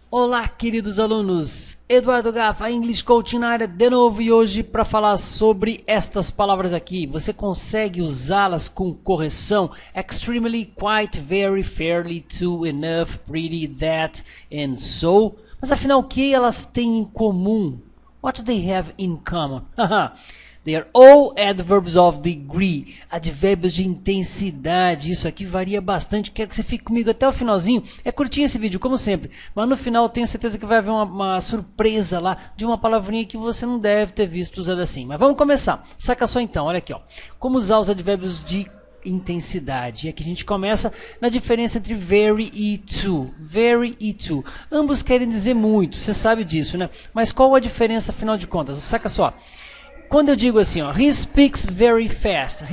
Olá, queridos alunos, Eduardo Gaffa, English Coaching na área de novo e hoje para falar sobre estas palavras aqui. Você consegue usá-las com correção? Extremely, quite, very, fairly, to, enough, pretty, that, and so. Mas afinal, o que elas têm em comum? What do they have in common? They are all adverbs of degree, advérbios de intensidade. Isso aqui varia bastante, quero que você fique comigo até o finalzinho. É curtinho esse vídeo, como sempre, mas no final eu tenho certeza que vai haver uma surpresa lá de uma palavrinha que você não deve ter visto usada assim. Mas vamos começar. Saca só então, olha aqui, ó. Como usar os advérbios de intensidade. E aqui a gente começa na diferença entre very e to. Very e to. Ambos querem dizer muito, você sabe disso, né? Mas qual a diferença afinal de contas? Saca só. Quando eu digo assim, ó, he speaks very fast,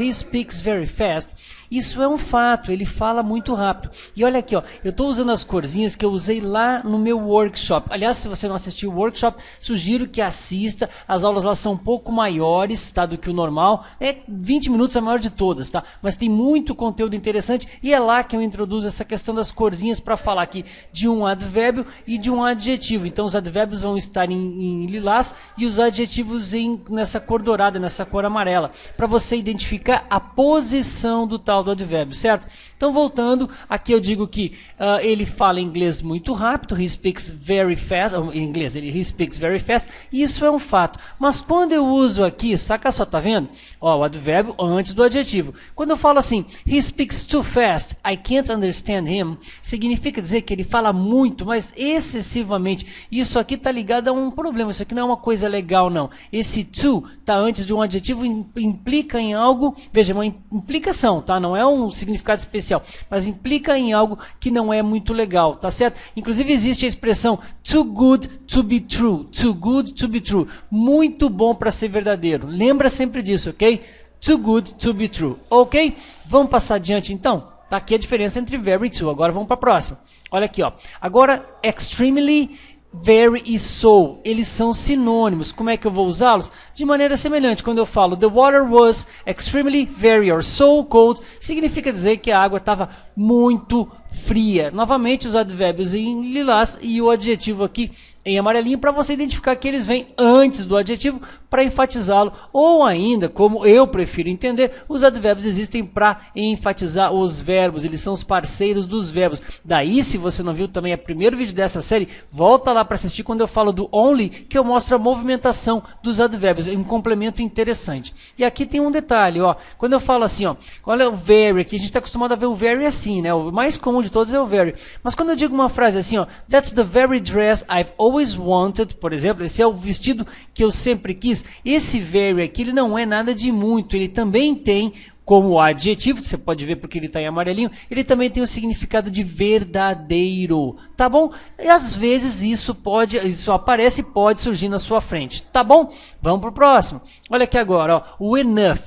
isso é um fato, ele fala muito rápido. E olha aqui, ó, eu estou usando as corzinhas que eu usei lá no meu workshop. Aliás, se você não assistiu o workshop, sugiro que assista. As aulas lá são um pouco maiores, tá, do que o normal. É 20 minutos a maior de todas, tá? Mas tem muito conteúdo interessante e é lá que eu introduzo essa questão das corzinhas para falar aqui de um advérbio e de um adjetivo. Então os advérbios vão estar em lilás e os adjetivos nessa cor dourada, nessa cor amarela, para você identificar a posição do tal do advérbio, certo? Então voltando, aqui eu digo que ele fala inglês muito rápido, he speaks very fast, em inglês, he speaks very fast, e isso é um fato. Mas quando eu uso aqui, saca só, tá vendo? Ó, o advérbio antes do adjetivo. Quando eu falo assim, he speaks too fast, I can't understand him, significa dizer que ele fala muito, mas excessivamente. Isso aqui tá ligado a um problema, isso aqui não é uma coisa legal não. Esse to tá antes de um adjetivo, implica em algo, veja, uma implicação, tá? Não é um significado especial, mas implica em algo que não é muito legal, tá certo? Inclusive existe a expressão too good to be true, too good to be true, muito bom para ser verdadeiro. Lembra sempre disso, ok? Too good to be true, ok? Vamos passar adiante então? Tá aqui a diferença entre very e to. Agora vamos para a próxima. Olha aqui, ó. Agora, extremely, very e so, eles são sinônimos. Como é que eu vou usá-los? De maneira semelhante. Quando eu falo the water was extremely, very or so cold, significa dizer que a água estava muito fria. Novamente os advérbios em lilás e o adjetivo aqui em amarelinho para você identificar que eles vêm antes do adjetivo para enfatizá-lo, ou ainda, como eu prefiro entender, os advérbios existem para enfatizar os verbos, eles são os parceiros dos verbos. Daí, se você não viu também o primeiro vídeo dessa série, volta lá para assistir quando eu falo do only, que eu mostro a movimentação dos advérbios, um complemento interessante. E aqui tem um detalhe, ó, quando eu falo assim, ó, olha o very, aqui a gente está acostumado a ver o very assim, né? O mais comum de todos é o very. Mas quando eu digo uma frase assim, ó, that's the very dress I've always wanted, por exemplo, esse é o vestido que eu sempre quis, esse very aqui, ele não é nada de muito, ele também tem como adjetivo, você pode ver porque ele está em amarelinho, ele também tem o significado de verdadeiro, tá bom? E às vezes isso aparece e pode surgir na sua frente, tá bom? Vamos para o próximo. Olha aqui agora, ó, o enough.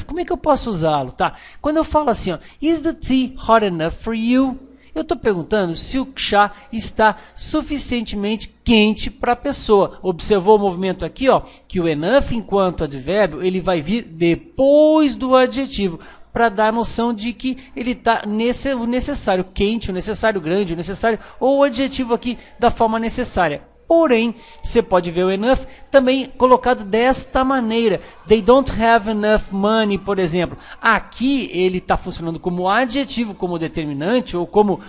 Como é que eu posso usá-lo, tá? Quando eu falo assim, ó, is the tea hot enough for you? Eu estou perguntando se o chá está suficientemente quente para a pessoa. Observou o movimento aqui, ó, que o enough, enquanto advérbio, ele vai vir depois do adjetivo, para dar a noção de que ele está o necessário quente, o necessário grande, o necessário, ou o adjetivo aqui da forma necessária. Porém, você pode ver o enough também colocado desta maneira. They don't have enough money, por exemplo. Aqui ele está funcionando como adjetivo, como determinante, ou como,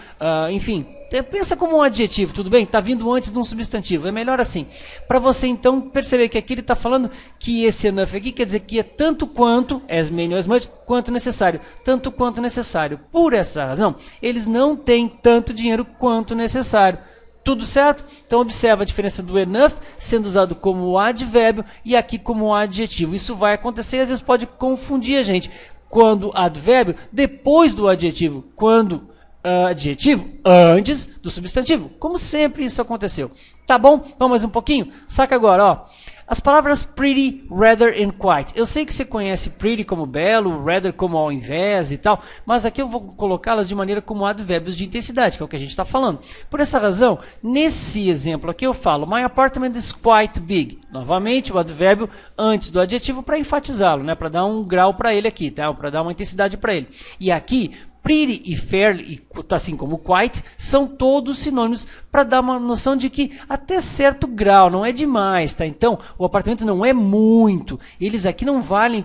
enfim, pensa como um adjetivo, tudo bem? Está vindo antes de um substantivo, é melhor assim. Para você então perceber que aqui ele está falando que esse enough aqui quer dizer que é tanto quanto, as many or as much, quanto necessário. Tanto quanto necessário. Por essa razão, eles não têm tanto dinheiro quanto necessário. Tudo certo? Então observa a diferença do enough sendo usado como advérbio e aqui como adjetivo. Isso vai acontecer e às vezes pode confundir a gente. Quando advérbio, depois do adjetivo. Quando adjetivo, antes do substantivo. Como sempre isso aconteceu. Tá bom? Vamos mais um pouquinho? Saca agora, ó. As palavras pretty, rather and quite. Eu sei que você conhece pretty como belo, rather como ao invés e tal, mas aqui eu vou colocá-las de maneira como advérbios de intensidade, que é o que a gente está falando. Por essa razão, nesse exemplo aqui eu falo, my apartment is quite big. Novamente, o advérbio antes do adjetivo para enfatizá-lo, né? Para dar um grau para ele aqui, tá? Para dar uma intensidade para ele. E aqui, pretty e fairly, assim como quite, são todos sinônimos para dar uma noção de que até certo grau, não é demais, tá? Então, o apartamento não é muito. Eles aqui não valem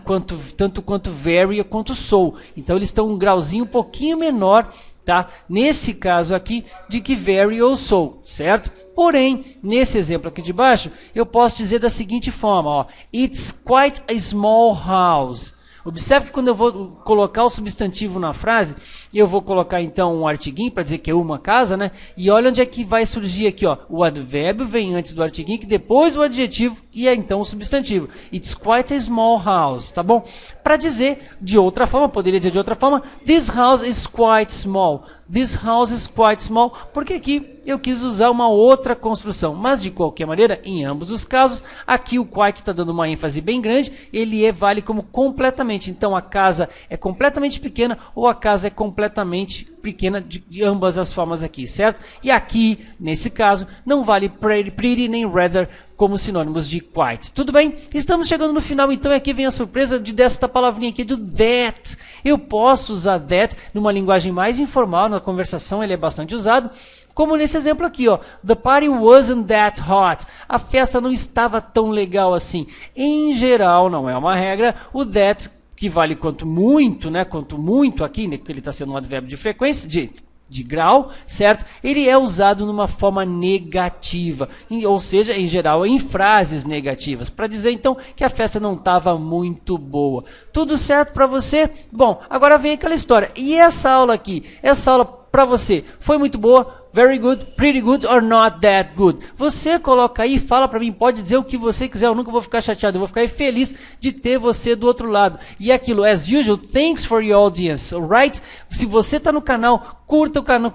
tanto quanto very ou quanto so. Então, eles estão um grauzinho um pouquinho menor, tá? Nesse caso aqui, de que very ou so, certo? Porém, nesse exemplo aqui de baixo, eu posso dizer da seguinte forma, ó, it's quite a small house. Observe que quando eu vou colocar o substantivo na frase, eu vou colocar então um artiguinho para dizer que é uma casa, né? E olha onde é que vai surgir aqui, ó. O advérbio vem antes do artiguinho, que depois o adjetivo e é então o substantivo. It's quite a small house, tá bom? Para dizer de outra forma, poderia dizer de outra forma, this house is quite small. This house is quite small, porque aqui eu quis usar uma outra construção. Mas, de qualquer maneira, em ambos os casos, aqui o quite está dando uma ênfase bem grande, ele vale como completamente. Então, a casa é completamente pequena ou a casa é completamente pequena de ambas as formas aqui, certo? E aqui, nesse caso, não vale pretty nem rather como sinônimos de quite. Tudo bem? Estamos chegando no final, então aqui vem a surpresa desta palavrinha aqui do that. Eu posso usar that numa linguagem mais informal, na conversação ele é bastante usado, como nesse exemplo aqui, ó. The party wasn't that hot. A festa não estava tão legal assim. Em geral, não é uma regra, o that, que vale quanto muito, né? Quanto muito aqui, né? Porque ele está sendo um advérbio de frequência, de grau, certo? Ele é usado numa forma negativa, ou seja, em geral, em frases negativas, para dizer então que a festa não estava muito boa. Tudo certo para você? Bom, agora vem aquela história. E essa aula aqui? Essa aula para você foi muito boa? Very good, pretty good or not that good? Você coloca aí, fala para mim, pode dizer o que você quiser, eu nunca vou ficar chateado, eu vou ficar feliz de ter você do outro lado. E aquilo, as usual, thanks for your audience, alright? Se você está no canal, curta o canal,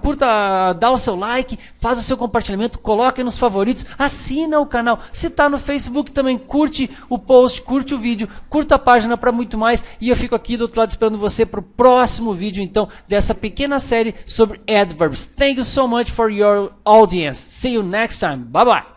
dá o seu like, faz o seu compartilhamento, coloque nos favoritos, assina o canal. Se está no Facebook também, curte o post, curte o vídeo, curta a página para muito mais. E eu fico aqui do outro lado esperando você para o próximo vídeo, então, dessa pequena série sobre adverbs. Thank you so much for your audience. See you next time. Bye bye.